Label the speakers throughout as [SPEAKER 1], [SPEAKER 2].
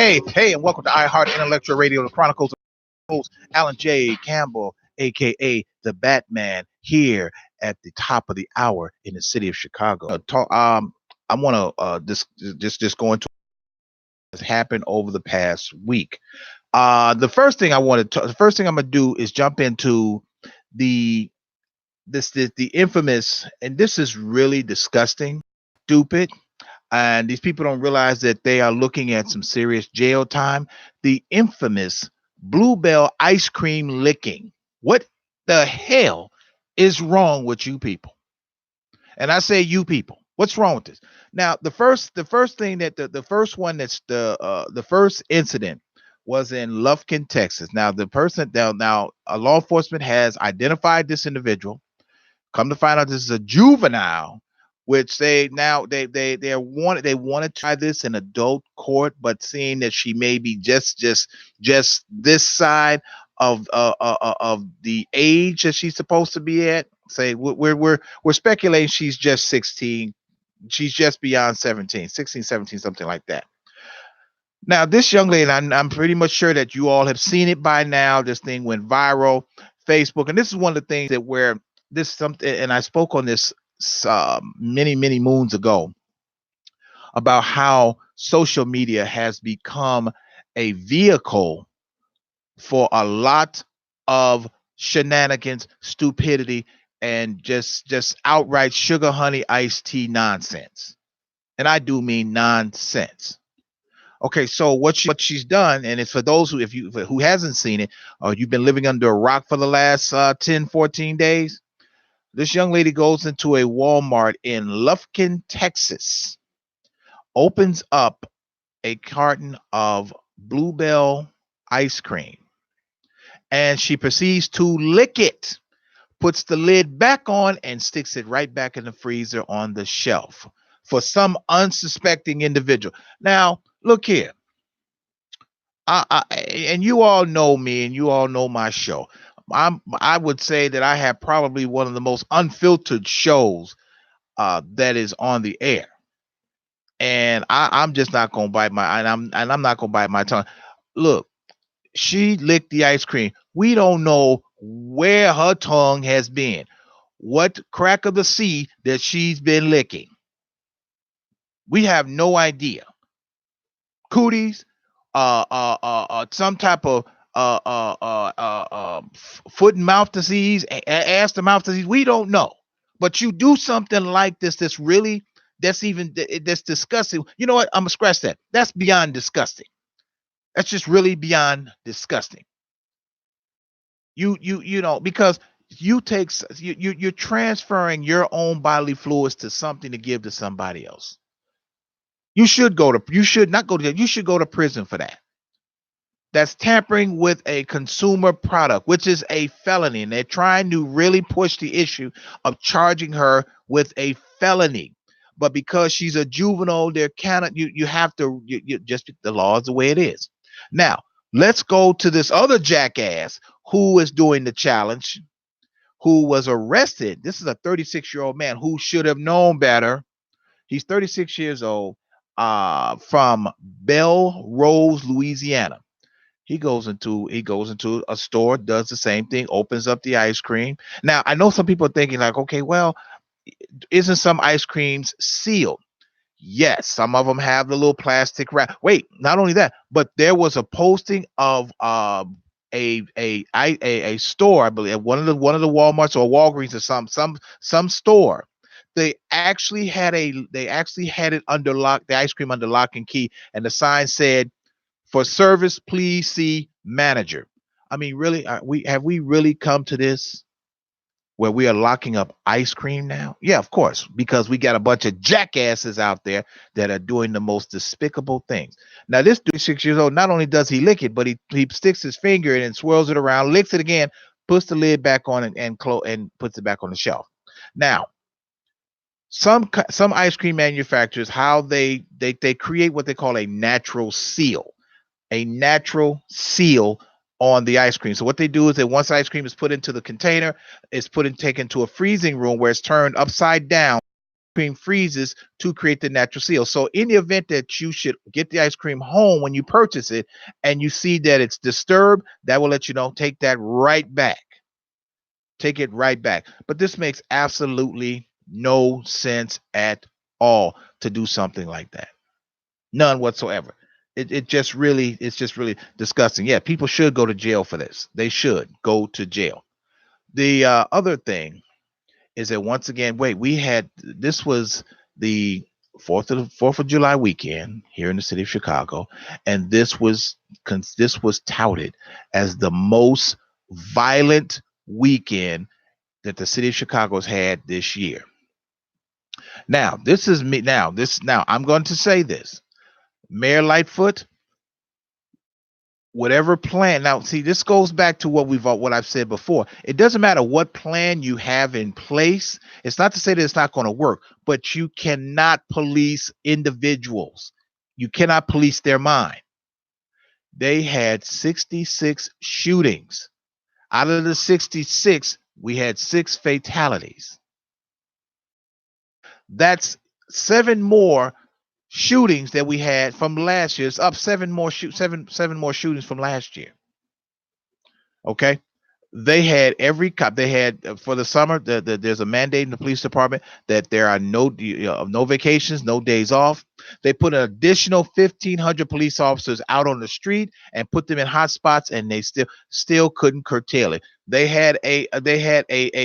[SPEAKER 1] Hey, and welcome to iHeart Intellectual Radio, the Chronicles of Rohn, Alan J. Campbell, aka the Batman, here at the top of the hour in the city of Chicago. I want to just go into what's happened over the past week. The first thing I'm gonna do is jump into the the infamous, and this is really disgusting, stupid, and these people don't realize that they are looking at some serious jail time. The infamous Bluebell ice cream licking. What the hell is wrong with you people? And I say you people. What's wrong with this? Now, the first thing that the first one that's the first incident was in Lufkin, Texas. Now, the person now law enforcement has identified this individual. Come to find out, this is a juvenile, which they want to try this in adult court, but seeing that she may be just this side of the age that she's supposed to be at, say we're speculating she's just 16, she's just beyond 17, 16, 17, something like that. Now, this young lady, I'm pretty much sure that you all have seen it by now. This thing went viral, Facebook, and this is one of the things that where this something, and I spoke on this many moons ago about how social media has become a vehicle for a lot of shenanigans, stupidity, and just outright sugar honey iced tea nonsense. And I do mean nonsense. Okay, so what she's done, and it's for those who hasn't seen it, or you've been living under a rock for the last 10, 14 days. This young lady goes into a Walmart in Lufkin, Texas, opens up a carton of Bluebell ice cream, and she proceeds to lick it, puts the lid back on, and sticks it right back in the freezer on the shelf for some unsuspecting individual. Now, look here. And you all know me, and you all know my show. I would say that I have probably one of the most unfiltered shows that is on the air, and I'm just not gonna bite my and I'm not gonna bite my tongue. Look, she licked the ice cream. We don't know where her tongue has been, what crack of the sea that she's been licking. We have no idea. Cooties, some type of foot and mouth disease, ass to mouth disease. We don't know, but you do something like this. That's disgusting. You know what? I'm gonna scratch that. That's beyond disgusting. That's just really beyond disgusting. You know, because you're transferring your own bodily fluids to something to give to somebody else. You should not go to jail. You should go to prison for that. That's tampering with a consumer product, which is a felony. And they're trying to really push the issue of charging her with a felony. But because she's a juvenile, there cannot, you have to, just the law is the way it is. Now, let's go to this other jackass who is doing the challenge, who was arrested. This is a 36-year-old man who should have known better. He's 36 years old, from Belle Rose, Louisiana. He goes into a store, does the same thing, opens up the ice cream. Now, I know some people are thinking like, okay, well, isn't some ice creams sealed? Yes, some of them have the little plastic wrap. Wait, not only that, but there was a posting of a store, I believe, one of the Walmarts or Walgreens or some store. They actually had it under lock, the ice cream under lock and key, and the sign said, "For service, please see manager." I mean, really, have we really come to this where we are locking up ice cream now? Yeah, of course, because we got a bunch of jackasses out there that are doing the most despicable things. Now, this dude, 6 years old, not only does he lick it, but he sticks his finger in and swirls it around, licks it again, puts the lid back on and puts it back on the shelf. Now, some ice cream manufacturers, how they create what they call a natural seal on the ice cream. So what they do is that once ice cream is put into the container, it's taken to a freezing room where it's turned upside down cream freezes to create the natural seal. So in the event that you should get the ice cream home when you purchase it and you see that it's disturbed, that will let you know, take that right back. Take it right back. But this makes absolutely no sense at all to do something like that. None whatsoever. It's just really disgusting. Yeah, people should go to jail for this. They should go to jail. The other thing is that once again, this was the Fourth of July weekend here in the city of Chicago, and this was touted as the most violent weekend that the city of Chicago's had this year. Now, this is me. Now, I'm going to say this. Mayor Lightfoot, whatever plan. Now, see, this goes back to what I've said before. It doesn't matter what plan you have in place. It's not to say that it's not going to work, but you cannot police individuals. You cannot police their mind. They had 66 shootings. Out of the 66, we had 6 fatalities. That's 7 more shootings that we had from last year. It's up 7 more shootings from last year. Okay, they had every cop. They had for the summer. There's a mandate in the police department that there are no vacations, no days off. They put an additional 1,500 police officers out on the street and put them in hot spots, and they still couldn't curtail it. They had a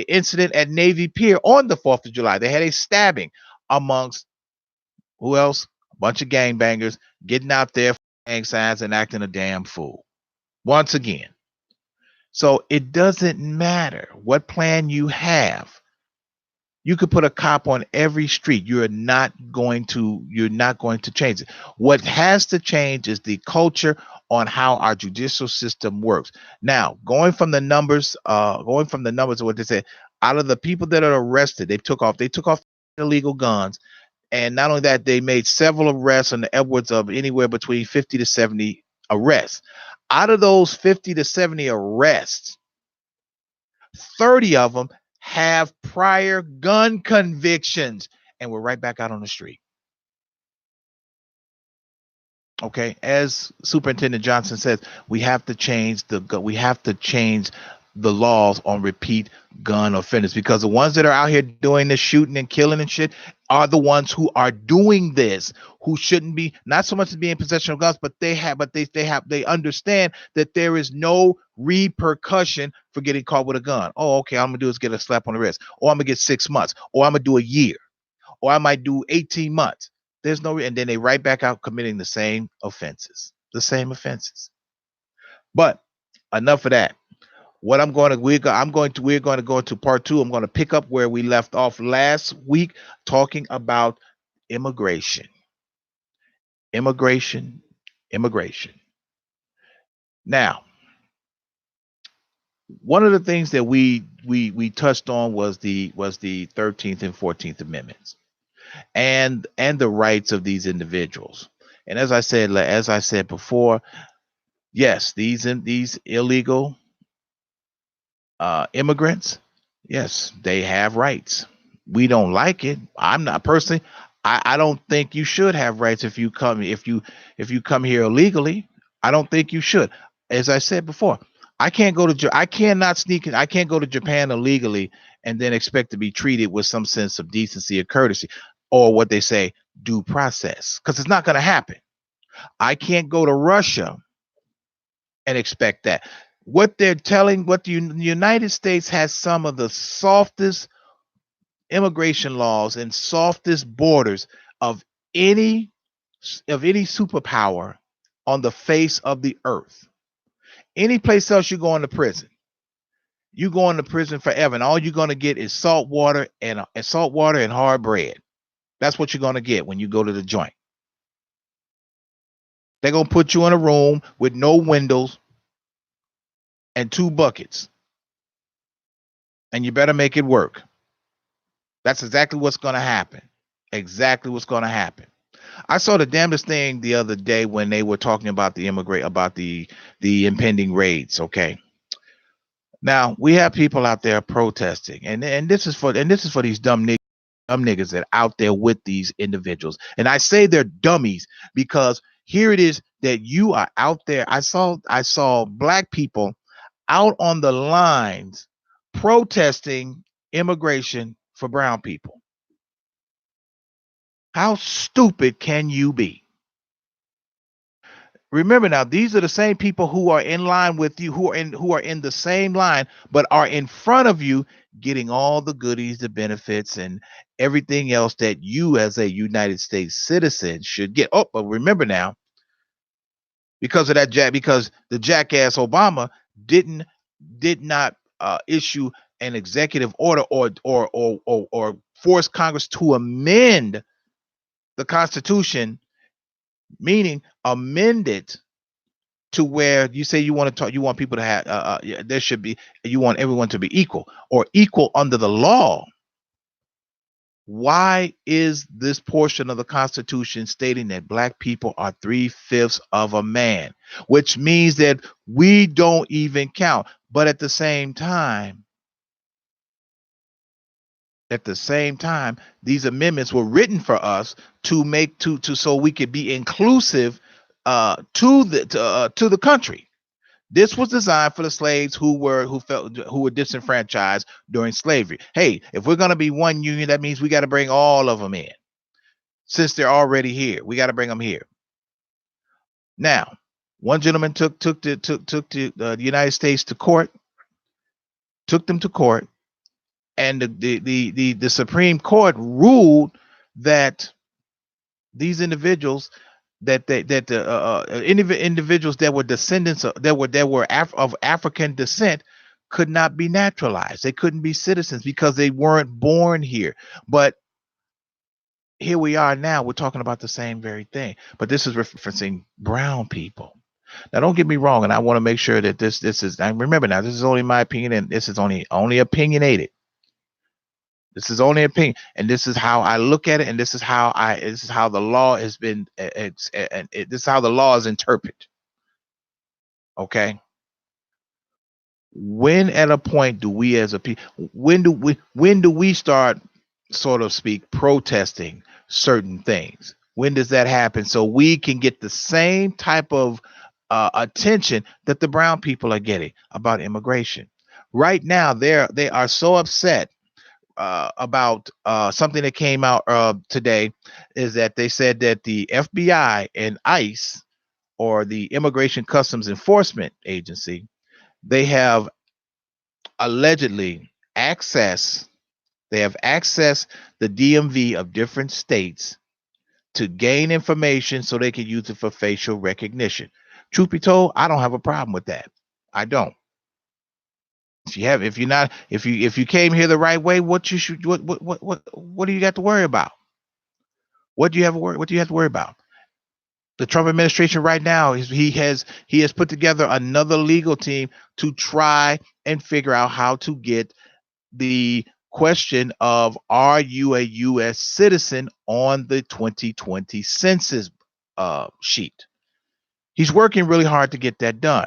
[SPEAKER 1] incident at Navy Pier on the 4th of July. They had a stabbing amongst who else? A bunch of gangbangers getting out there for gang signs and acting a damn fool. Once again. So it doesn't matter what plan you have. You could put a cop on every street. You're not going to change it. What has to change is the culture on how our judicial system works. Now, going from the numbers of what they said, out of the people that are arrested, they took off illegal guns. And not only that, they made several arrests on the upwards of anywhere between 50 to 70 arrests. Out of those 50 to 70 arrests, 30 of them have prior gun convictions, and we're right back out on the street. Okay, as Superintendent Johnson says, we have to change the laws on repeat gun offenders, because the ones that are out here doing this shooting and killing and shit are the ones who are doing this, who shouldn't be, not so much as being in possession of guns, but they understand that there is no repercussion for getting caught with a gun. Oh, okay, all I'm gonna do is get a slap on the wrist, or I'm gonna get 6 months, or I'm gonna do a year, or I might do 18 months. There's no, and then they right back out committing the same offenses. But enough of that. What we're going to go into part 2. I'm going to pick up where we left off last week, talking about immigration. Now, one of the things that we touched on was the 13th and 14th Amendments, and the rights of these individuals. And as I said before, yes, these illegal immigrants, yes, they have rights. We don't like it. I'm not personally. I don't think you should have rights if you come here illegally. I don't think you should. As I said before, I can't go to Japan illegally and then expect to be treated with some sense of decency or courtesy, or what they say, due process, because it's not going to happen. I can't go to Russia and expect that. What the United States has some of the softest immigration laws and softest borders of any superpower on the face of the earth. Any place else you go into prison, you go into prison forever, and all you're going to get is salt water and hard bread. That's what you're going to get when you go to the joint. They're going to put you in a room with no windows and 2 buckets, and you better make it work. That's exactly what's going to happen. I saw the damnedest thing the other day when they were talking about the impending raids. Okay, now we have people out there protesting, and this is for these dumb niggas dumb niggas that out there with these individuals. And I say they're dummies because here it is that you are out there. I saw black people out on the lines protesting immigration for brown people. How stupid can you be? Remember now, these are the same people who are in line with you, who are in the same line, but are in front of you, getting all the goodies, the benefits, and everything else that you, as a United States citizen, should get. Oh, but remember now, because the jackass Obama didn't did not issue an executive order or force Congress to amend the Constitution, meaning amend it to where you say you want to talk, you want people to have, yeah, there should be, you want everyone to be equal or equal under the law. Why is this portion of the Constitution stating that black people are 3/5 of a man, which means that we don't even count? But at the same time, these amendments were written for us to make to so we could be inclusive to the country. This was designed for the slaves who were disenfranchised during slavery. Hey, if we're going to be one union, that means we got to bring all of them in. Since they're already here, we got to bring them here. Now, one gentleman took the United States to court, took them to court, and the Supreme Court ruled that these individuals individuals that were descendants of African descent could not be naturalized. They couldn't be citizens because they weren't born here. But here we are now. We're talking about the same very thing. But this is referencing brown people. Now, don't get me wrong, and I want to make sure that this is. And remember now, this is only my opinion, and this is only opinionated. This is only opinion, and this is how I look at it, and this is how the law has been. This is how the law is interpreted. Okay. When at a point do we as a people, when do we start, sort of speak, protesting certain things? When does that happen so we can get the same type of attention that the brown people are getting about immigration? Right now, they are so upset about something that came out today, is that they said that the FBI and ICE, or the Immigration Customs Enforcement Agency, they have allegedly access. They have accessed the DMV of different states to gain information so they can use it for facial recognition. Truth be told, I don't have a problem with that. I don't. If you came here the right way, what do you got to worry about? What do you have to worry about? The Trump administration right now, he has put together another legal team to try and figure out how to get the question of, are you a U.S. citizen, on the 2020 census sheet. He's working really hard to get that done.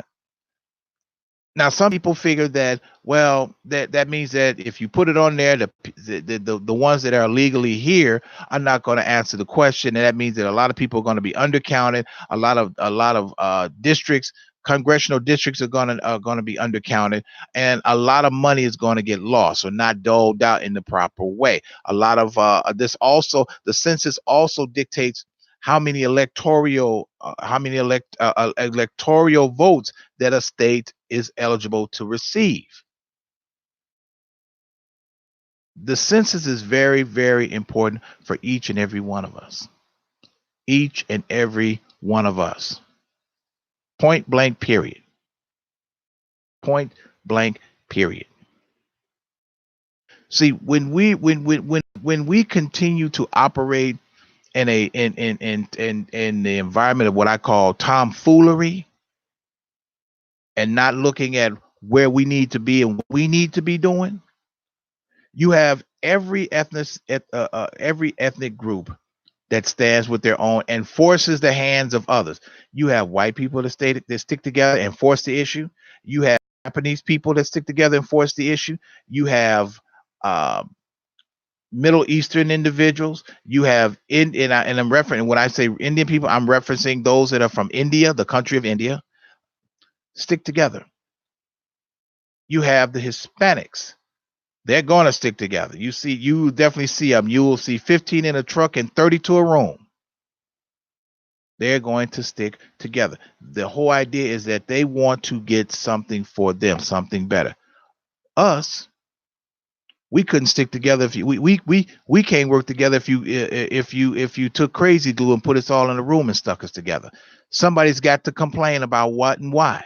[SPEAKER 1] Now, some people figure that, well, that means that if you put it on there, the ones that are legally here are not going to answer the question, and that means that a lot of people are going to be undercounted. A lot of districts, congressional districts, are going to be undercounted, and a lot of money is going to get lost or not doled out in the proper way. A lot of the census also dictates how many electoral votes that a state is eligible to receive. The census is very, very important for each and every one of us. Each and every one of us. Point blank, period. Point blank, period. See, when we continue to operate in the environment of what I call tomfoolery, and not looking at where we need to be and what we need to be doing, you have every ethnic group that stands with their own and forces the hands of others. You have white people that stick together and force the issue. You have Japanese people that stick together and force the issue. You have Middle Eastern individuals. You have and I'm referencing when I say Indian people, I'm referencing those that are from India, the country of India. Stick together. You have the Hispanics. They're going to stick together. You definitely see them. You will see 15 in a truck and 30 to a room. They're going to stick together. The whole idea is that they want to get something for them, something better. Us, we couldn't stick together if we can't work together if you took crazy glue and put us all in a room and stuck us together. Somebody's got to complain about what and why.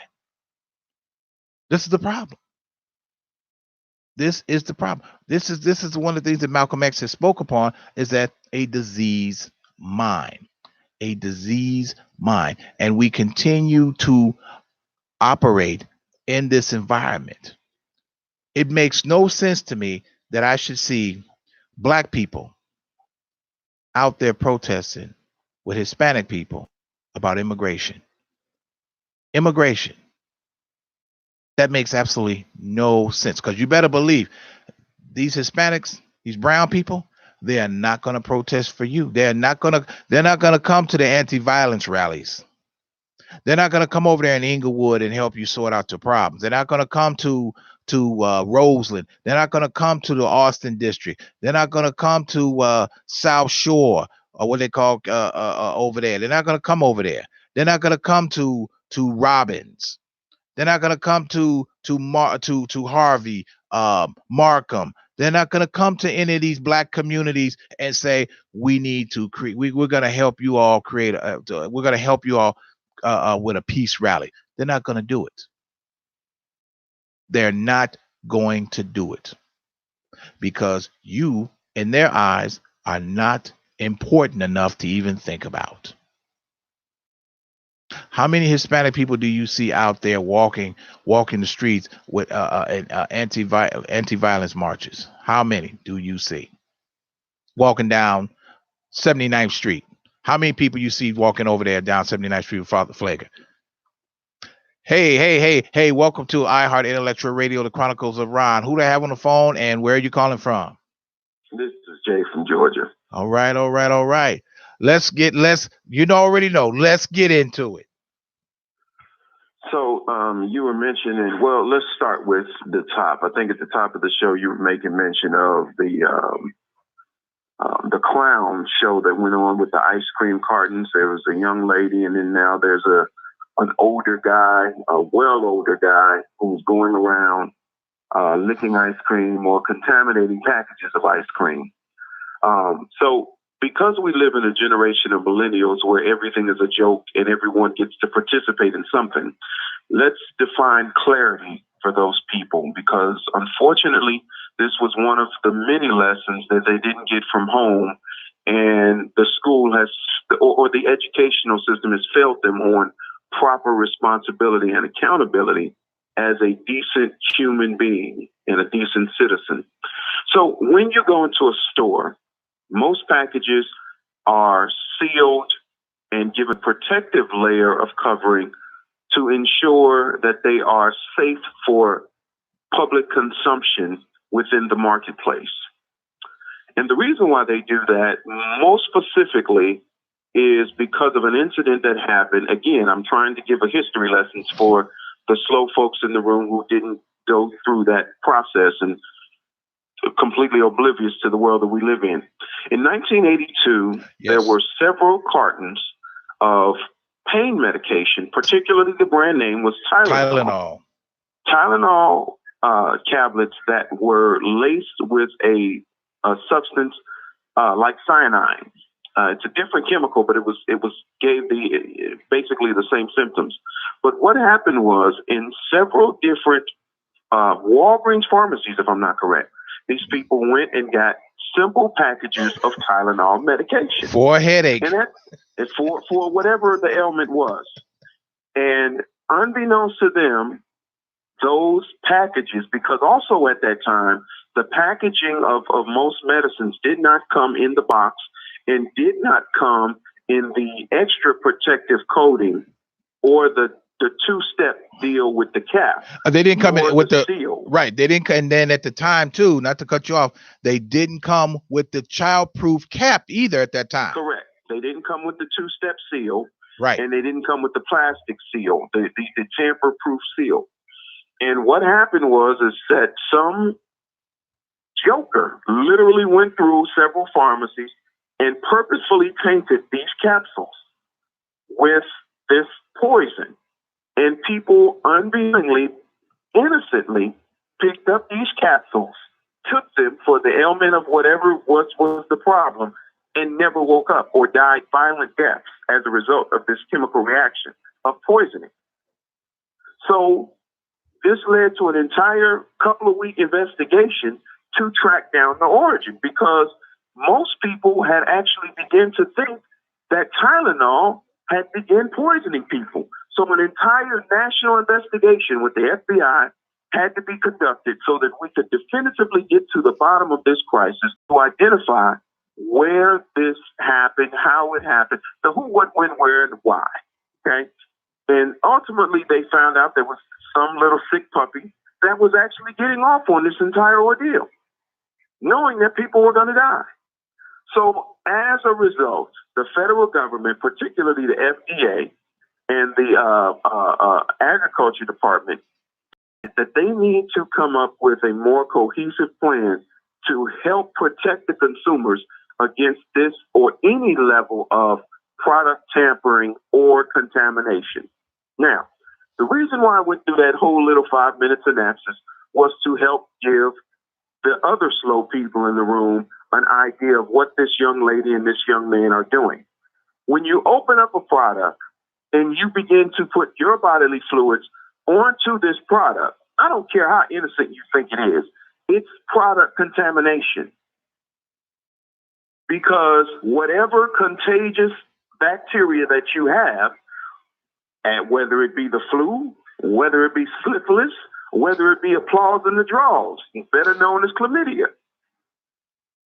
[SPEAKER 1] This is the problem. This is the problem. This is one of the things that Malcolm X has spoke upon, is that a diseased mind. A diseased mind. And we continue to operate in this environment. It makes no sense to me that I should see Black people out there protesting with Hispanic people about immigration. Immigration. That makes absolutely no sense, because you better believe these Hispanics, these brown people, they are not going to protest for you. They're not going to come to the anti-violence rallies. They're not going to come over there in Inglewood and help you sort out your problems. They're not going to come to Roseland. They're not going to come to the Austin district. They're not going to come to South Shore, or what they call over there. They're not going to come over there. They're not going to come to Robbins. They're not going to come to Harvey, Markham. They're not going to come to any of these Black communities and say, we need to create. We're going to help you all create. We're going to help you all with a peace rally. They're not going to do it. They're not going to do it, because you, in their eyes, are not important enough to even think about. How many Hispanic people do you see out there walking the streets with anti-violence marches? How many do you see walking down 79th Street? How many people you see walking over there down 79th Street with Father Flagger? Hey, welcome to iHeart Intellectual Radio, the Chronicles of Rohn. Who do I have on the phone, and where are you calling from?
[SPEAKER 2] This is Jay from Georgia.
[SPEAKER 1] All right. Let's get into it.
[SPEAKER 2] So you were mentioning, well, let's start with the top. I think at the top of the show, you were making mention of the clown show that went on with the ice cream cartons. There was a young lady, and then now there's an older guy, a well older guy, who's going around licking ice cream or contaminating packages of ice cream. So because we live in a generation of millennials where everything is a joke and everyone gets to participate in something, let's define clarity for those people, because unfortunately, this was one of the many lessons that they didn't get from home, and the school has, or the educational system has failed them on proper responsibility and accountability as a decent human being and a decent citizen. So when you go into a store, most packages are sealed and give a protective layer of covering to ensure that they are safe for public consumption within the marketplace. And the reason why they do that, most specifically, is because of an incident that happened. Again, I'm trying to give a history lessons for the slow folks in the room who didn't go through that process and completely oblivious to the world that we live in. In 1982, There were several cartons of pain medication, particularly the brand name was Tylenol. Tylenol tablets that were laced with a substance like cyanide. It's a different chemical, but it gave basically the same symptoms. But what happened was, in several different Walgreens pharmacies, if I'm not correct, these people went and got simple packages of Tylenol medication
[SPEAKER 1] for a headache,
[SPEAKER 2] and for whatever the ailment was. And unbeknownst to them, those packages, because also at that time, the packaging of most medicines did not come in the box and did not come in the extra protective coating or the the two-step deal with the cap.
[SPEAKER 1] They didn't come in with the
[SPEAKER 2] seal.
[SPEAKER 1] Right. They didn't. And then at the time too, not to cut you off, they didn't come with the child-proof cap either at that time.
[SPEAKER 2] Correct. They didn't come with the two-step seal.
[SPEAKER 1] Right.
[SPEAKER 2] And they didn't come with the plastic seal, the tamper-proof seal. And what happened was that some joker literally went through several pharmacies and purposefully tainted these capsules with this poison. And people unwillingly, innocently picked up these capsules, took them for the ailment of whatever was the problem, and never woke up or died violent deaths as a result of this chemical reaction of poisoning. So this led to an entire couple of week investigation to track down the origin, because most people had actually begun to think that Tylenol had begun poisoning people. So an entire national investigation with the FBI had to be conducted so that we could definitively get to the bottom of this crisis, to identify where this happened, how it happened, the who, what, when, where, and why. Okay? And ultimately, they found out there was some little sick puppy that was actually getting off on this entire ordeal, knowing that people were going to die. So as a result, the federal government, particularly the FDA and the Agriculture Department, that they need to come up with a more cohesive plan to help protect the consumers against this or any level of product tampering or contamination. Now, the reason why I went through that whole little 5-minute synopsis was to help give the other slow people in the room an idea of what this young lady and this young man are doing. When you open up a product and you begin to put your bodily fluids onto this product, I don't care how innocent you think it is, it's product contamination. Because whatever contagious bacteria that you have, and whether it be the flu, whether it be syphilis, whether it be applause in the draws, better known as chlamydia,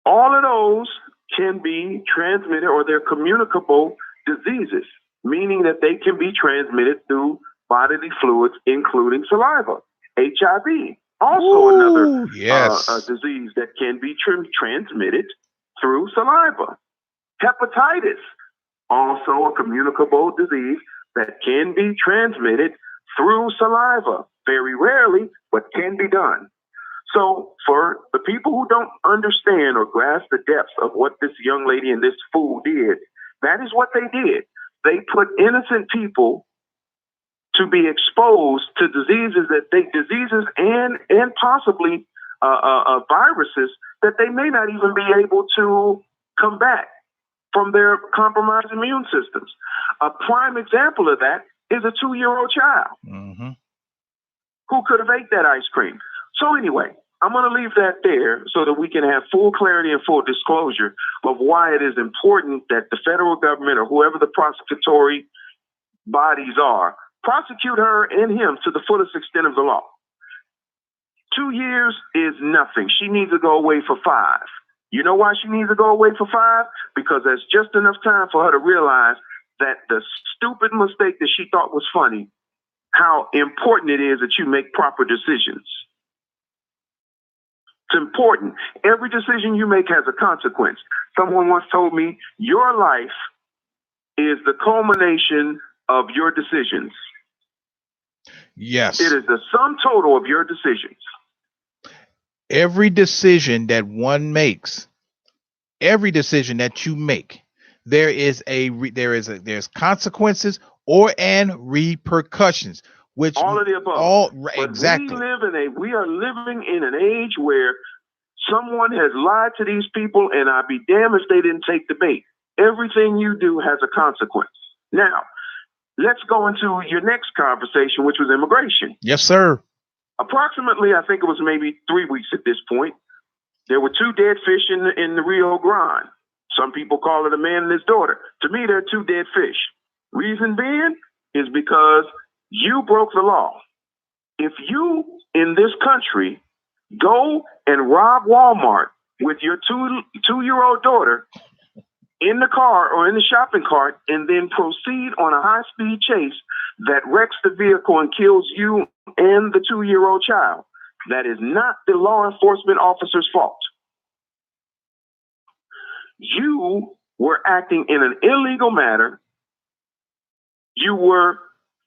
[SPEAKER 2] all of those can be transmitted, or they're communicable diseases, meaning that they can be transmitted through bodily fluids, including saliva. HIV, also another disease that can be transmitted through saliva. Hepatitis, also a communicable disease that can be transmitted through saliva. Very rarely, but can be done. So for the people who don't understand or grasp the depths of what this young lady and this fool did, that is what they did. They put innocent people to be exposed to diseases and possibly viruses that they may not even be able to combat from their compromised immune systems. A prime example of that is a 2-year-old child who could have ate that ice cream. So anyway, I'm going to leave that there so that we can have full clarity and full disclosure of why it is important that the federal government or whoever the prosecutory bodies are prosecute her and him to the fullest extent of the law. 2 years is nothing. She needs to go away for 5. You know why she needs to go away for 5? Because there's just enough time for her to realize that the stupid mistake that she thought was funny, how important it is that you make proper decisions. It's important. Every decision you make has a consequence. Someone once told me, your life is the culmination of your decisions.
[SPEAKER 1] Yes.
[SPEAKER 2] It is the sum total of your decisions.
[SPEAKER 1] Every decision that one makes, every decision that you make, there's consequences and repercussions, which
[SPEAKER 2] all of the above.
[SPEAKER 1] Exactly.
[SPEAKER 2] We are living in an age where someone has lied to these people, and I'd be damned if they didn't take the bait. Everything you do has a consequence. Now, let's go into your next conversation, which was immigration.
[SPEAKER 1] Yes, sir.
[SPEAKER 2] Approximately, I think it was maybe 3 weeks at this point, there were 2 dead fish in the Rio Grande. Some people call it a man and his daughter. To me, they're 2 dead fish. Reason being is because you broke the law. If you, in this country, go and rob Walmart with your 2-year-old daughter, in the car or in the shopping cart and then proceed on a high-speed chase that wrecks the vehicle and kills you and the 2-year-old child, that is not the law enforcement officer's fault. You were acting in an illegal manner. You were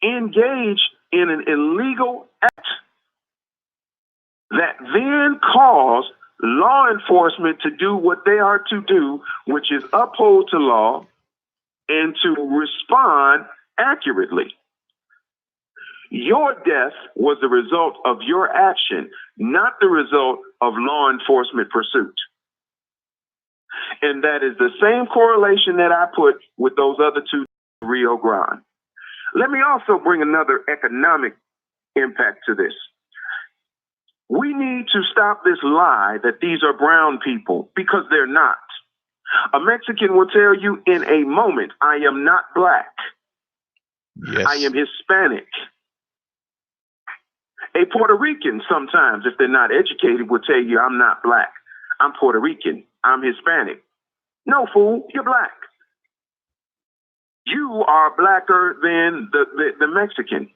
[SPEAKER 2] engaged in an illegal act that then caused law enforcement to do what they are to do, which is uphold the law and to respond accurately. Your death was the result of your action, not the result of law enforcement pursuit. And that is the same correlation that I put with those other two, Rio Grande. Let me also bring another economic impact to this. We need to stop this lie that these are brown people, because they're not. A Mexican will tell you in a moment, I am not black.
[SPEAKER 1] Yes.
[SPEAKER 2] I am Hispanic. A Puerto Rican sometimes, if they're not educated, will tell you, I'm not black. I'm Puerto Rican. I'm Hispanic. No, fool, you're black. You are blacker than the Mexican.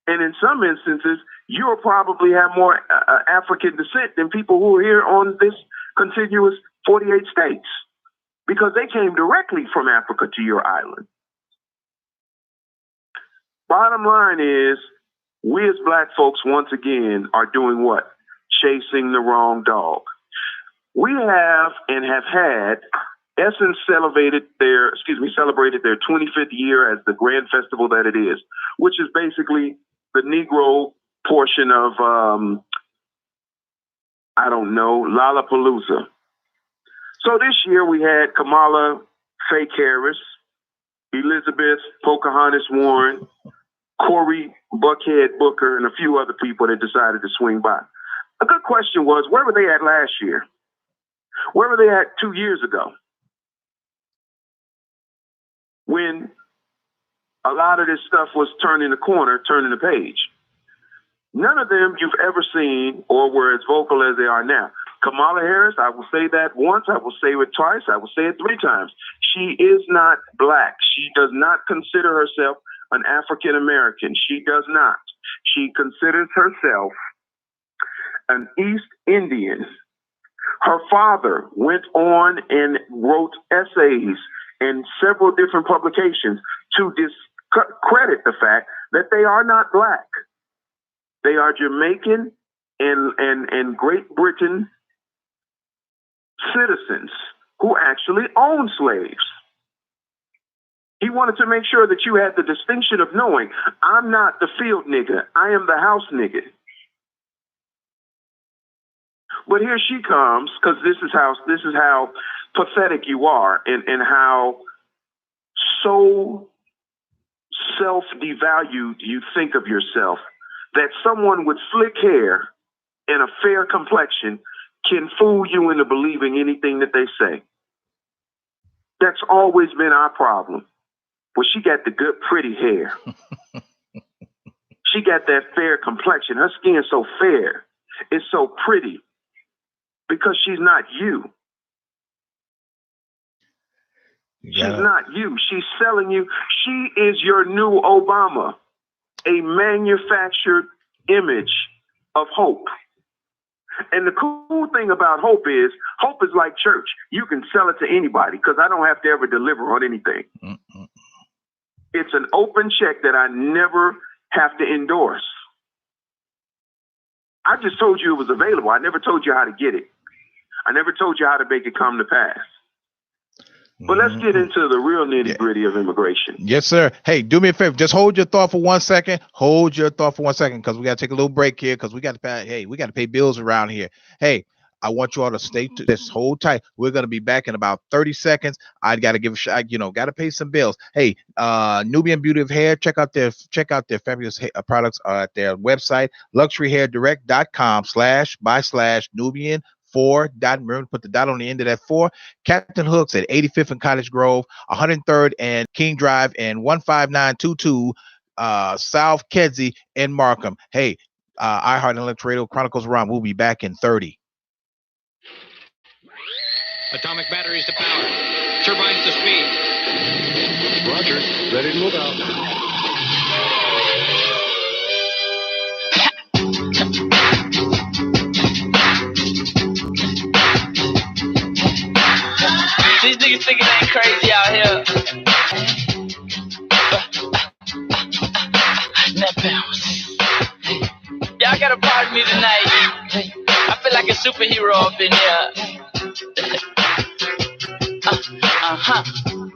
[SPEAKER 2] And in some instances, you'll probably have more African descent than people who are here on this contiguous 48 states, because they came directly from Africa to your island. Bottom line is, we as black folks, once again, are doing what? Chasing the wrong dog. We have and have had, Essence celebrated their 25th year as the grand festival that it is, which is basically the Negro portion of, Lollapalooza. So this year we had Kamala Fake Harris, Elizabeth Pocahontas Warren, Cory Buckhead Booker, and a few other people that decided to swing by. A good question was, where were they at last year? Where were they at 2 years ago? When a lot of this stuff was turning the corner, turning the page. None of them you've ever seen or were as vocal as they are now. Kamala Harris, I will say that once, I will say it twice, I will say it 3 times. She is not black. She does not consider herself an African American. She does not. She considers herself an East Indian. Her father went on and wrote essays in several different publications to discredit the fact that they are not black. They are Jamaican and Great Britain citizens who actually owned slaves. He wanted to make sure that you had the distinction of knowing, I'm not the field nigga, I am the house nigga. But here she comes, because this is how pathetic you are, and how so self-devalued you think of yourself, that someone with slick hair and a fair complexion can fool you into believing anything that they say. That's always been our problem. Well, she got the good, pretty hair. She got that fair complexion. Her skin's so fair. It's so pretty. Because she's not you. She's not you. She's selling you. She is your new Obama, a manufactured image of hope. And the cool thing about hope is like church. You can sell it to anybody, because I don't have to ever deliver on anything. It's an open check that I never have to endorse. I just told you it was available. I never told you how to get it. I never told you how to make it come to pass. But let's get into the real nitty-gritty of immigration.
[SPEAKER 1] Yes, sir. Hey, do me a favor. Just hold your thought for 1 second. Hold your thought for 1 second, because we got to take a little break here, because we got to pay. Hey, we got to pay bills around here. Hey, I want you all to stay to this. Hold tight. We're going to be back in about 30 seconds. I got to give a shot. Got to pay some bills. Hey, Nubian Beauty of Hair. Check out their fabulous products at their website, luxuryhairdirect.com/by/Nubian. 4. Remember to put the dot on the end of that 4. Captain Hooks at 85th and Cottage Grove, 103rd and King Drive, and 15922 South Kedzie in Markham. Hey, iHeart Intellectual Radio, Chronicles of Rohn. We'll be back in 30.
[SPEAKER 3] Atomic batteries to power. turbines to speed.
[SPEAKER 4] Roger. Ready to move out.
[SPEAKER 5] These niggas think it ain't crazy out here. Now bounce. Y'all gotta pardon me tonight. I feel like a superhero up in here.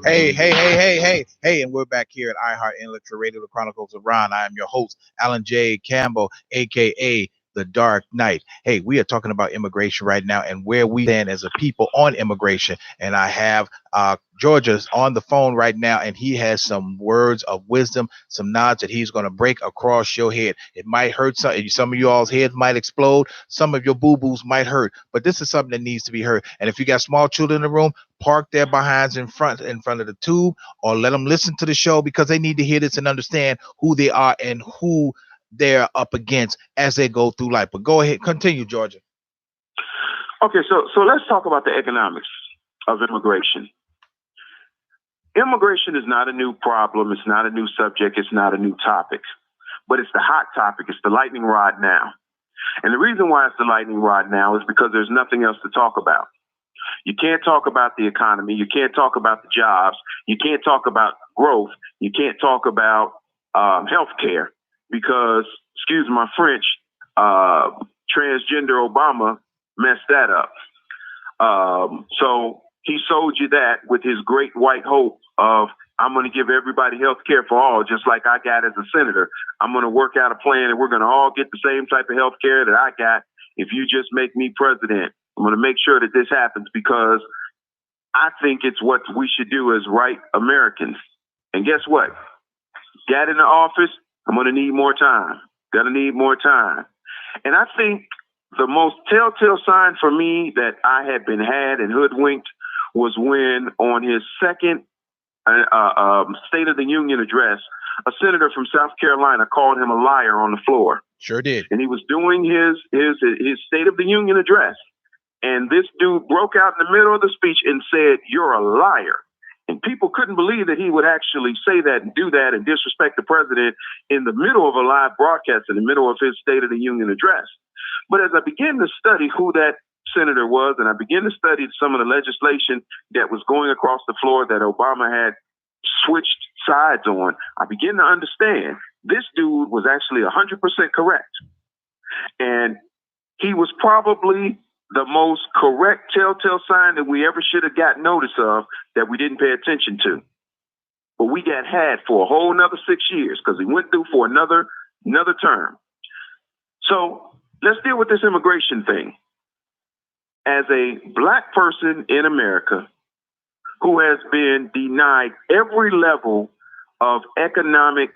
[SPEAKER 1] Hey, and we're back here at iHeart Intellectual Radio, the Chronicles of Rohn. I am your host, Alan J. Campbell, aka The Dark Knight. Hey, we are talking about immigration right now and where we stand as a people on immigration. And I have Georgia's on the phone right now, and he has some words of wisdom, some nods that he's going to break across your head. It might hurt some of you all's heads might explode. Some of your boo-boos might hurt, but this is something that needs to be heard. And if you got small children in the room, park their behinds in front of the tube, or let them listen to the show, because they need to hear this and understand who they are and who they're up against as they go through life. But go ahead, continue, Georgia.
[SPEAKER 2] Okay, so let's talk about the economics of immigration. Immigration is not a new problem. It's not a new subject. It's not a new topic, but it's the hot topic. It's the lightning rod now. And the reason why it's the lightning rod now is because there's nothing else to talk about. You can't talk about the economy. You can't talk about the jobs. You can't talk about growth. You can't talk about healthcare because, excuse my French, transgender Obama messed that up. So he sold you that with his great white hope of, I'm going to give everybody health care for all, just like I got as a senator. I'm going to work out a plan and we're going to all get the same type of health care that I got if you just make me president. I'm going to make sure that this happens because I think it's what we should do as right Americans. And guess what? Got in the office, I'm going to need more time. Going to need more time. And I think the most telltale sign for me that I had been had and hoodwinked was when on his second State of the Union address, a senator from South Carolina called him a liar on the floor.
[SPEAKER 1] Sure did.
[SPEAKER 2] And he was doing his State of the Union address. And this dude broke out in the middle of the speech and said, "You're a liar." And people couldn't believe that he would actually say that and do that and disrespect the president in the middle of a live broadcast, in the middle of his State of the Union address. But as I began to study who that senator was, and I began to study some of the legislation that was going across the floor that Obama had switched sides on, I began to understand this dude was actually 100% correct. And he was probably the most correct telltale sign that we ever should have got notice of that we didn't pay attention to. But we got had for a whole nother 6 years because he went through for another term. So let's deal with this immigration thing. As a black person in America who has been denied every level of economic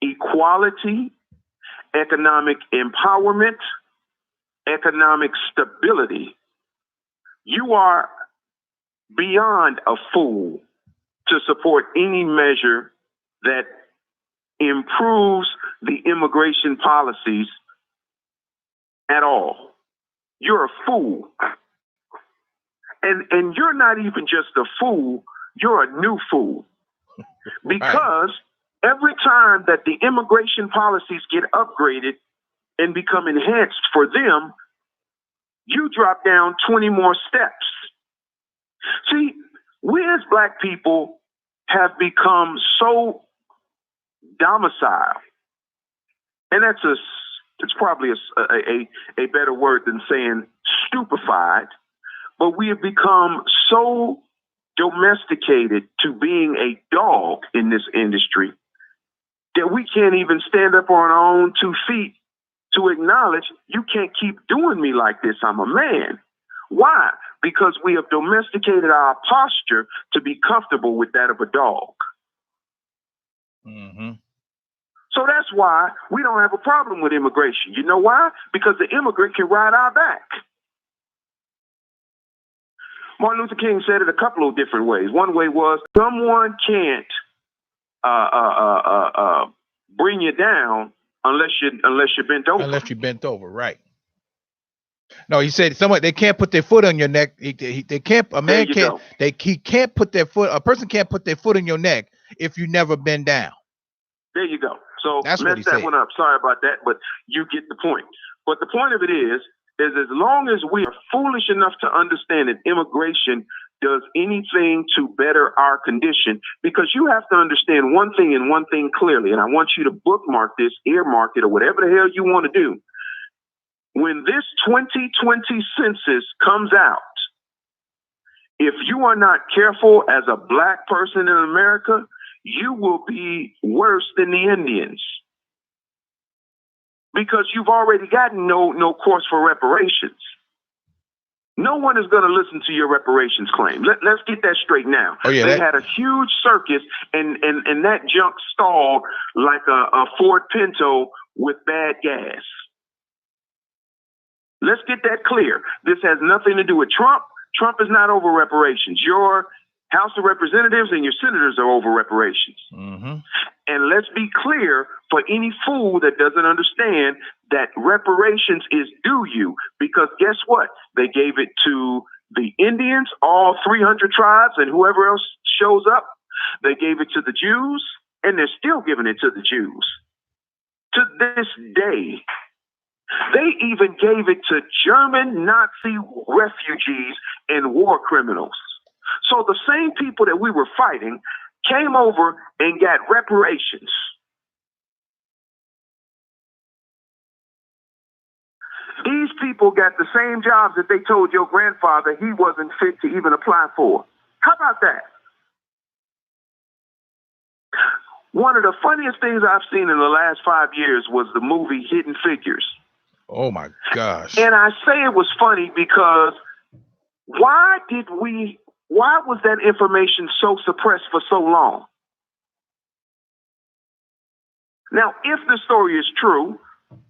[SPEAKER 2] equality, economic empowerment, economic stability, you are beyond a fool to support any measure that improves the immigration policies at all. You're a fool. And you're not even just a fool, you're a new fool. Because every time that the immigration policies get upgraded and become enhanced for them, you drop down 20 more steps. See, we as black people have become so domiciled, and it's probably a better word than saying stupefied, but we have become so domesticated to being a dog in this industry that we can't even stand up on our own 2 feet to acknowledge you can't keep doing me like this. I'm a man. Why? Because we have domesticated our posture to be comfortable with that of a dog.
[SPEAKER 1] Mm-hmm.
[SPEAKER 2] So that's why we don't have a problem with immigration. You know why? Because the immigrant can ride our back. Martin Luther King said it a couple of different ways. One way was someone can't bring you down unless you're bent over.
[SPEAKER 1] Unless you're bent over, right. No, he said someone they can't put their foot on your neck. They can't. A
[SPEAKER 2] There
[SPEAKER 1] man
[SPEAKER 2] you
[SPEAKER 1] can't.
[SPEAKER 2] go.
[SPEAKER 1] He can't put their foot. A person can't put their foot on your neck if you never been down.
[SPEAKER 2] There you go. So
[SPEAKER 1] That's what
[SPEAKER 2] mess
[SPEAKER 1] he
[SPEAKER 2] that
[SPEAKER 1] said.
[SPEAKER 2] one up. Sorry about that, but you get the point. But the point of it is as long as we are foolish enough to understand that immigration does anything to better our condition, because you have to understand one thing and one thing clearly, and I want you to bookmark this, earmark it, or whatever the hell you want to do. When this 2020 census comes out, if you are not careful as a black person in America, you will be worse than the Indians, because you've already gotten no course for reparations. No one is going to listen to your reparations claim. Let's get that straight now.
[SPEAKER 1] Oh, yeah,
[SPEAKER 2] they had a huge circus, and that junk stalled like a Ford Pinto with bad gas. Let's get that clear. This has nothing to do with Trump. Trump is not over reparations. Your House of Representatives and your senators are over reparations.
[SPEAKER 1] Mm-hmm.
[SPEAKER 2] And let's be clear for any fool that doesn't understand that reparations is due you, because guess what? They gave it to the Indians, all 300 tribes, and whoever else shows up. They gave it to the Jews, and they're still giving it to the Jews to this day. They even gave it to German Nazi refugees and war criminals. So the same people that we were fighting came over and got reparations. These people got the same jobs that they told your grandfather he wasn't fit to even apply for. How about that? One of the funniest things I've seen in the last 5 years was the movie Hidden Figures.
[SPEAKER 1] Oh my gosh.
[SPEAKER 2] And I say it was funny because why was that information so suppressed for so long? Now, if the story is true,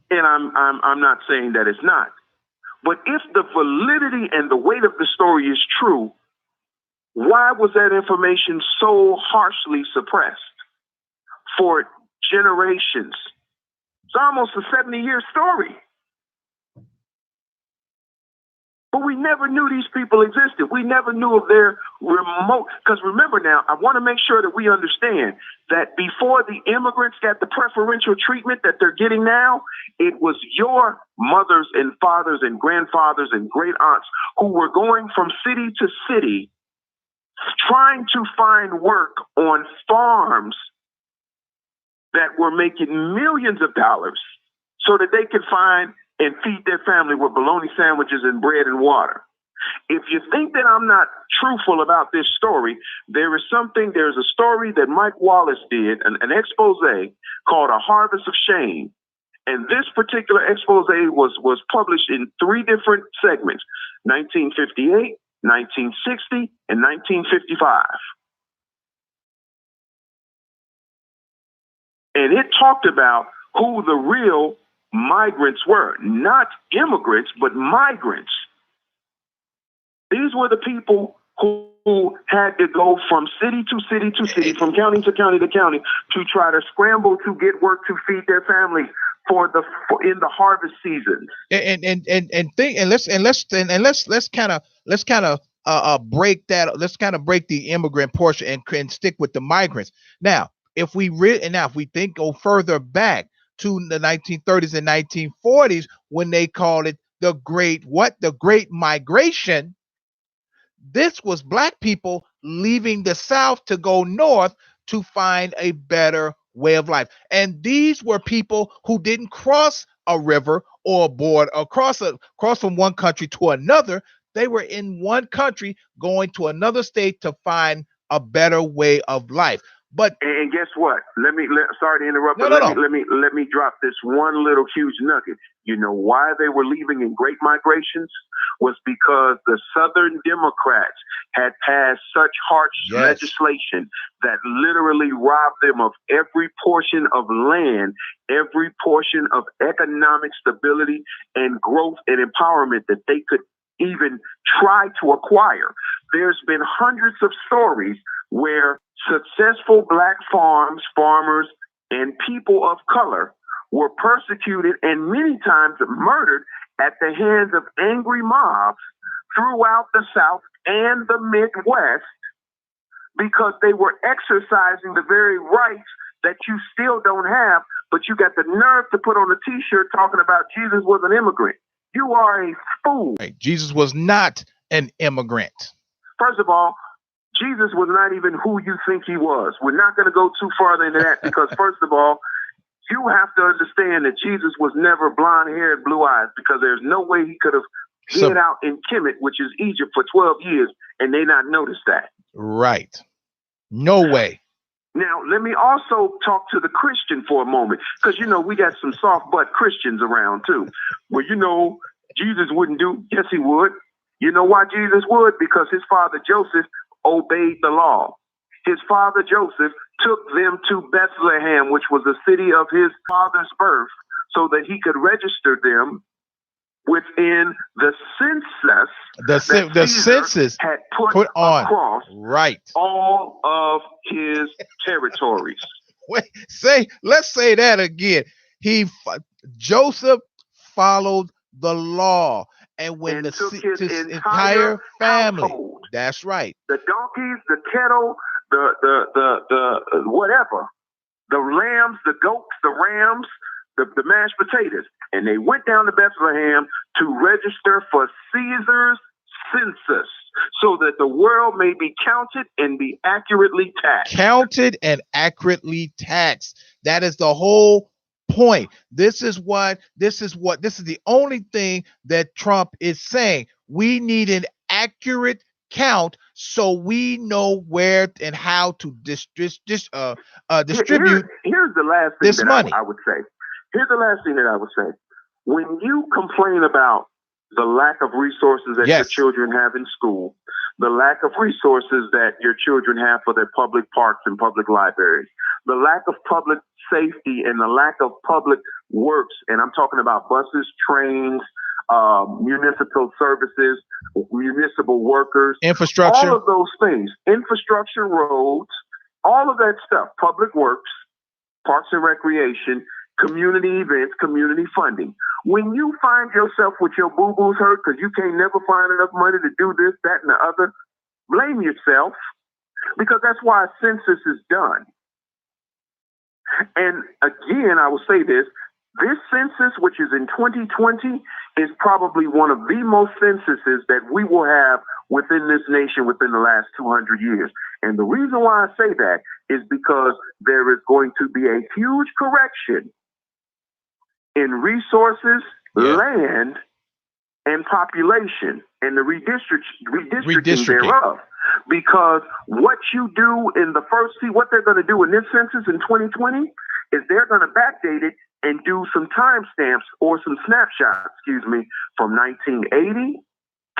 [SPEAKER 2] and I'm not saying that it's not, but if the validity and the weight of the story is true, why was that information so harshly suppressed for generations? It's almost a 70-year story. But we never knew these people existed. We never knew of their remote. Because remember now, I want to make sure that we understand that before the immigrants got the preferential treatment that they're getting now, it was your mothers and fathers and grandfathers and great aunts who were going from city to city trying to find work on farms that were making millions of dollars so that they could find and feed their family with bologna sandwiches and bread and water. If you think that I'm not truthful about this story, there's a story that Mike Wallace did, an expose called A Harvest of Shame. And this particular expose was published in 3 different segments, 1958, 1960, and 1955. And it talked about who the real migrants were, not immigrants, but migrants. These were the people who had to go from city to city to city, from county to county to county, to try to scramble to get work to feed their families in the harvest seasons.
[SPEAKER 1] Let's kind of break that. Let's kind of break the immigrant portion and stick with the migrants. Now, if we go further back to the 1930s and 1940s, when they called it the Great Migration. This was black people leaving the South to go north to find a better way of life. And these were people who didn't cross a river or a border or cross from one country to another. They were in one country going to another state to find a better way of life.
[SPEAKER 2] And guess what? Sorry to interrupt, but let me drop this one little huge nugget. You know why they were leaving in great migrations? Was because the Southern Democrats had passed such harsh legislation that literally robbed them of every portion of land, every portion of economic stability and growth and empowerment that they could even try to acquire. There's been hundreds of stories where successful black farmers, and people of color were persecuted and many times murdered at the hands of angry mobs throughout the South and the Midwest because they were exercising the very rights that you still don't have, but you got the nerve to put on a t-shirt talking about Jesus was an immigrant. You are a fool.
[SPEAKER 1] Right. Jesus was not an immigrant.
[SPEAKER 2] First of all, Jesus was not even who you think he was. We're not going to go too far into that because, first of all, you have to understand that Jesus was never blonde-haired, blue-eyed, because there's no way he could have hid out in Kemet, which is Egypt, for 12 years, and they not noticed that.
[SPEAKER 1] Right. No way.
[SPEAKER 2] Now, let me also talk to the Christian for a moment, because, we got some soft-butt Christians around, too. Well, Jesus wouldn't do. Yes, he would. You know why Jesus would? Because his father Joseph obeyed the law. His father Joseph took them to Bethlehem, which was the city of his father's birth, so that he could register them within the census
[SPEAKER 1] the census
[SPEAKER 2] had put
[SPEAKER 1] on
[SPEAKER 2] across
[SPEAKER 1] right
[SPEAKER 2] all of his territories.
[SPEAKER 1] Let's say that again. Joseph followed the law, and when his entire family household, that's right,
[SPEAKER 2] the donkeys, the cattle, the whatever, the lambs, the goats, the rams, the mashed potatoes, and they went down to Bethlehem to register for Caesar's census so that the world may be counted and be accurately taxed.
[SPEAKER 1] That is the whole point. This is the only thing that Trump is saying. We need an accurate count so we know where and how to distribute
[SPEAKER 2] here's the last thing
[SPEAKER 1] this
[SPEAKER 2] that
[SPEAKER 1] money.
[SPEAKER 2] I would say. Here's the last thing that I would say. When you complain about the lack of resources that your children have in school, the lack of resources that your children have for their public parks and public libraries, the lack of public safety and the lack of public works, and I'm talking about buses, trains, municipal services, municipal workers,
[SPEAKER 1] infrastructure,
[SPEAKER 2] all of those things, infrastructure, roads, all of that stuff, public works, parks and recreation, community events, community funding. When you find yourself with your boo-boos hurt because you can't never find enough money to do this, that, and the other, blame yourself, because that's why a census is done. And again, I will say this census, which is in 2020, is probably one of the most censuses that we will have within this nation within the last 200 years. And the reason why I say that is because there is going to be a huge correction in resources, land, and population, and the redistricting thereof. Because what you do in the what they're going to do in this census in 2020 is they're going to backdate it and do some timestamps or some snapshots, from 1980,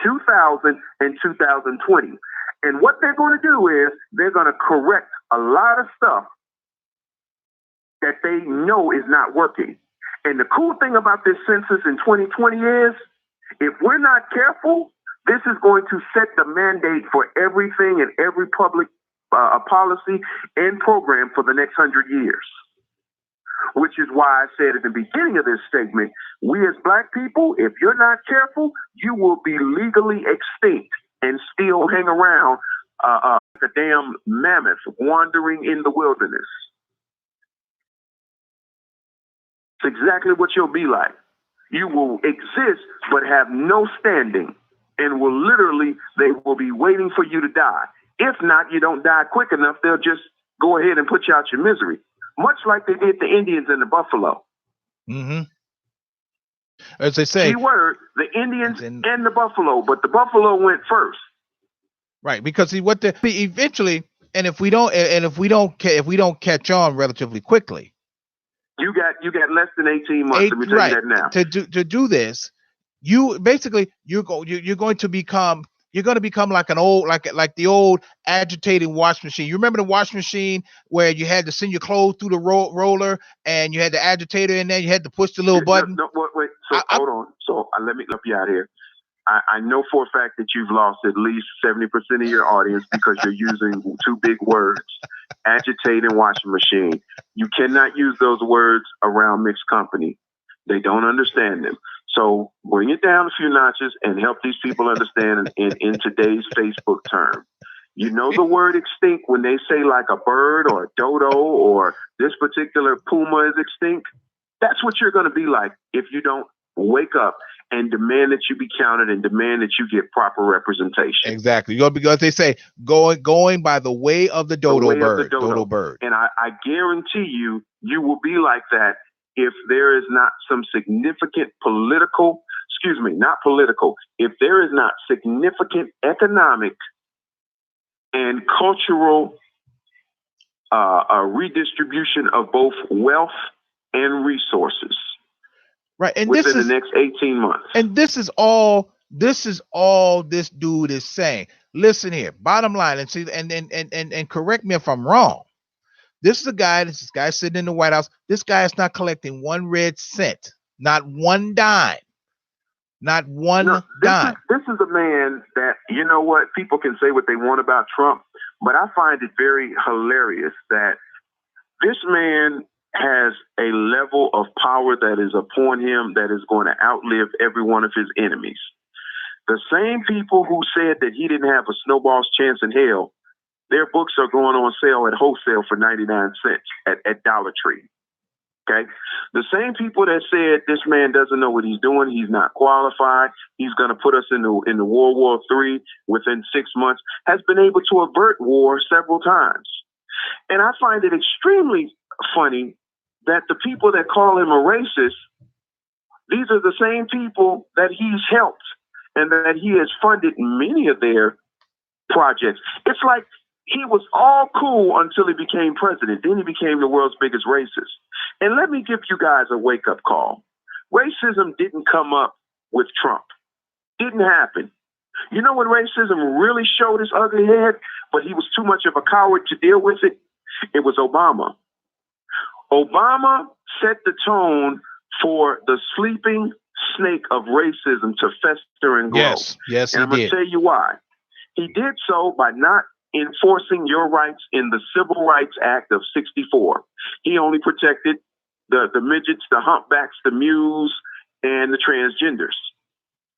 [SPEAKER 2] 2000, and 2020. And what they're going to do is they're going to correct a lot of stuff that they know is not working. And the cool thing about this census in 2020 is, if we're not careful, this is going to set the mandate for everything and every public policy and program for the next 100 years. Which is why I said at the beginning of this statement, we as Black people, if you're not careful, you will be legally extinct and still hang around like a damn mammoth wandering in the wilderness. It's exactly what you'll be like. You will exist but have no standing, and they will be waiting for you to die. If not, you don't die quick enough, they'll just go ahead and put you out your misery. Much like they did the Indians and the buffalo.
[SPEAKER 1] Mm-hmm. As they say,
[SPEAKER 2] keyword, the Indians and the buffalo, but the buffalo went first.
[SPEAKER 1] Right, because eventually, and if we don't catch on relatively quickly,
[SPEAKER 2] you got less than 18 months. Let me tell you that now.
[SPEAKER 1] To do this, you're going to become like an old like the old agitating wash machine. You remember the wash machine where you had to send your clothes through the roller and you had the agitator in there, you had to push the little button.
[SPEAKER 2] No, wait. So hold on. So let me help you out here. I know for a fact that you've lost at least 70% of your audience because you're using two big words, agitate and washing machine. You cannot use those words around mixed company. They don't understand them. So bring it down a few notches and help these people understand in today's Facebook term. You know the word extinct when they say like a bird or a dodo or this particular puma is extinct? That's what you're going to be like if you don't wake up and demand that you be counted and demand that you get proper representation.
[SPEAKER 1] Exactly. Because they say going by the way of the dodo bird. Dodo bird.
[SPEAKER 2] And I guarantee you will be like that if there is not some significant if there is not significant economic and cultural redistribution of both wealth and resources.
[SPEAKER 1] Right. And
[SPEAKER 2] within the next 18 months.
[SPEAKER 1] And this is all this dude is saying. Listen here, bottom line, and see, and correct me if I'm wrong. This guy sitting in the White House. This guy is not collecting one red cent, not one dime. Not one dime.
[SPEAKER 2] This is a man that, you know what, people can say what they want about Trump, but I find it very hilarious that this man has a level of power that is upon him that is going to outlive every one of his enemies. The same people who said that he didn't have a snowball's chance in hell, their books are going on sale at wholesale for 99 cents at Dollar Tree. Okay. The same people that said this man doesn't know what he's doing, he's not qualified, he's going to put us into World War III within 6 months, has been able to avert war several times. And I find it extremely funny that the people that call him a racist, these are the same people that he's helped and that he has funded many of their projects. It's like he was all cool until he became president. Then he became the world's biggest racist. And let me give you guys a wake-up call. Racism didn't come up with Trump. Didn't happen. You know when racism really showed its ugly head, but he was too much of a coward to deal with it? It was Obama. Obama set the tone for the sleeping snake of racism to fester and grow.
[SPEAKER 1] Yes,
[SPEAKER 2] and I'm going to tell you why. He did so by not enforcing your rights in the Civil Rights Act of 1964. He only protected the midgets, the humpbacks, the mules, and the transgenders.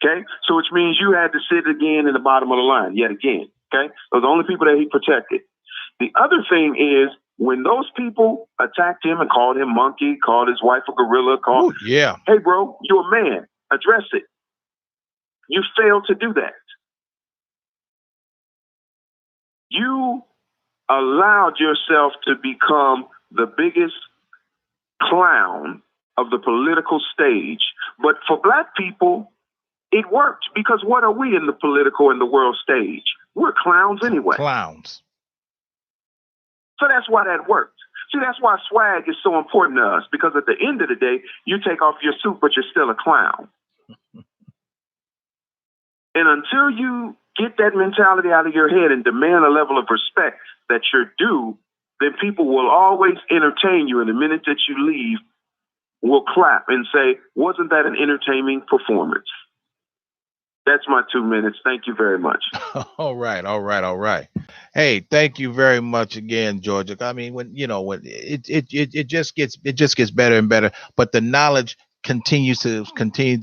[SPEAKER 2] Okay? So which means you had to sit again in the bottom of the line yet again. Okay? Those are the only people that he protected. The other thing is, when those people attacked him and called him monkey, called his wife a gorilla, hey, bro, you're a man. Address it. You failed to do that. You allowed yourself to become the biggest clown of the political stage. But for black people, it worked because what are we in the political and the world stage? We're clowns anyway.
[SPEAKER 1] Clowns.
[SPEAKER 2] So that's why that worked. See, that's why swag is so important to us, because at the end of the day, you take off your suit, but you're still a clown. And until you get that mentality out of your head and demand a level of respect that you're due, then people will always entertain you. And the minute that you leave, will clap and say, wasn't that an entertaining performance? That's my 2 minutes. Thank you very much.
[SPEAKER 1] All right. Hey, thank you very much again, Georgia. I mean, when it just gets better and better, but the knowledge continues to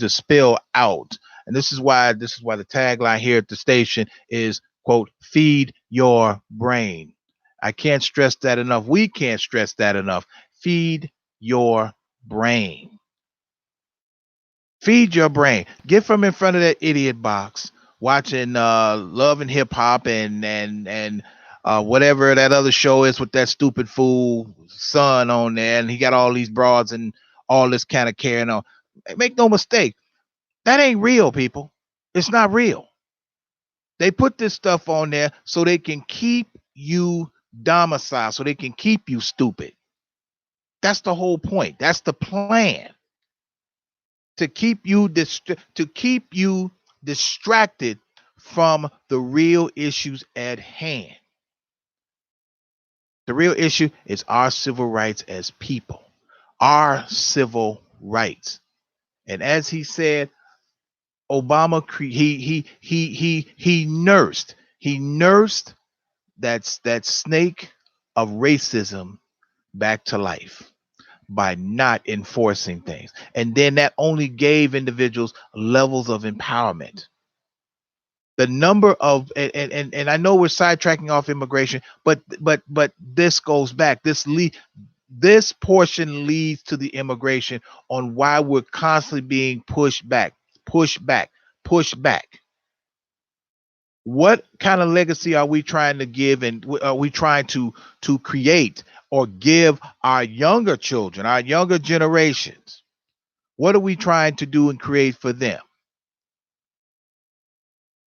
[SPEAKER 1] spill out. And this is why the tagline here at the station is, quote, feed your brain. I can't stress that enough. We can't stress that enough. Feed your brain. Feed your brain. Get from in front of that idiot box watching Love and Hip Hop and whatever that other show is with that stupid fool son on there, and he got all these broads and all this kind of carrying on. Make no mistake, that ain't real, people. It's not real. They put this stuff on there so they can keep you domiciled, so they can keep you stupid. That's the whole point. That's the plan. To keep you distracted from the real issues at hand. The real issue is our civil rights as people, our civil rights. And as he said, Obama he nursed that snake of racism back to life. by not enforcing things. And then that only gave individuals levels of empowerment. The number of and I know we're sidetracking off immigration, but this goes back. This portion leads to the immigration on why we're constantly being pushed back. What kind of legacy are we trying to give, and are we trying to create or give our younger children, our younger generations? What are we trying to do and create for them?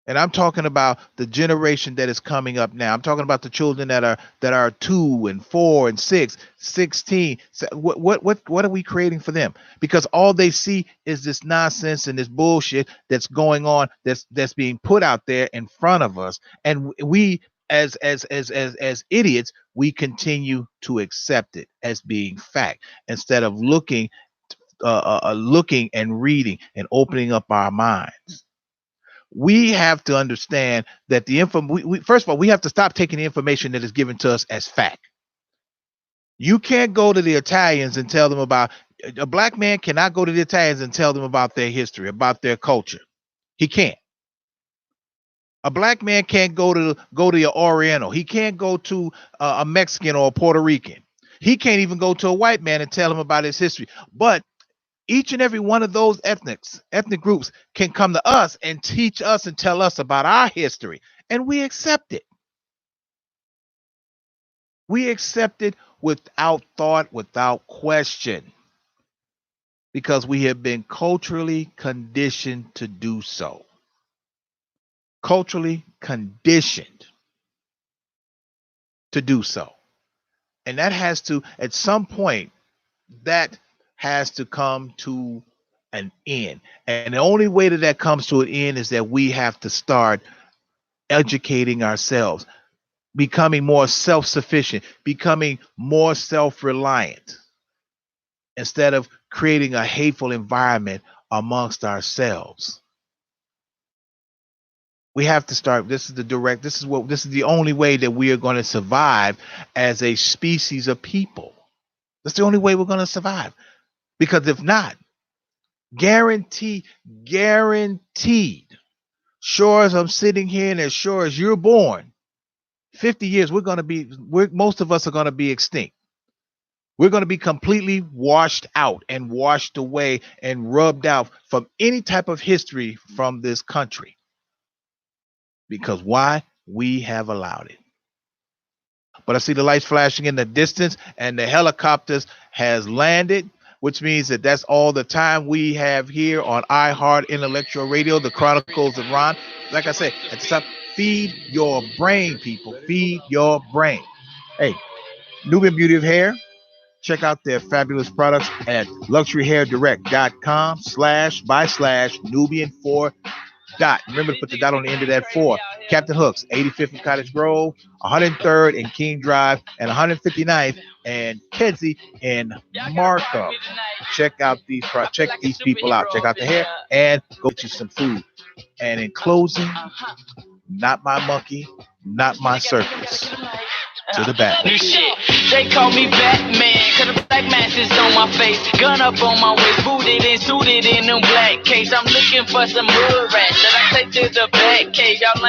[SPEAKER 1] And I'm talking about the generation that is coming up now. I'm talking about the children that are 2 and 4 and 6, 16. So what are we creating for them? Because all they see is this nonsense and this bullshit that's going on, that's being put out there in front of us, and we as idiots, we continue to accept it as being fact instead of looking and reading and opening up our minds. We have to understand that first of all, we have to stop taking the information that is given to us as fact. You can't go to the Italians and tell them about a black man cannot go to the Italians and tell them about their history, about their culture. He can't. A black man can't go to your Oriental. He can't go to a Mexican or a Puerto Rican. He can't even go to a white man and tell him about his history. But each and every one of those ethnic groups can come to us and teach us and tell us about our history, and we accept it. We accept it without thought, without question, because we have been culturally conditioned to do so. Culturally conditioned to do so. And that has to, at some point, that has to come to an end. And the only way that comes to an end is that we have to start educating ourselves, becoming more self-sufficient, becoming more self-reliant, instead of creating a hateful environment amongst ourselves. We have to start. This is the only way that we are going to survive as a species of people. That's the only way we're going to survive. Because if not, guaranteed, sure as I'm sitting here and as sure as you're born, 50 years, most of us are going to be extinct. We're going to be completely washed out and washed away and rubbed out from any type of history from this country. Because why? We have allowed it. But I see the lights flashing in the distance and the helicopters has landed, which means that that's all the time we have here on iHeart Intellectual Radio, the Chronicles of Rohn. Like I said, at the top, feed your brain, people. Feed your brain. Hey, Nubian Beauty of Hair. Check out their fabulous products at luxuryhairdirect.com//Nubian4. Remember to put the dot on the end of that 4. Captain Hooks, 85th and Cottage Grove, 103rd and King Drive, and 159th and Kedzie in Markham. Check out these people out. Check out the hair and go get you some food. And in closing, not my monkey, not my circus. To the back.
[SPEAKER 5] New shit. They call me Batman, cause the black mask is on my face. Gun up on my waist, booted and suited in them black capes. I'm looking for some hood rats that I take to the back cave. Y'all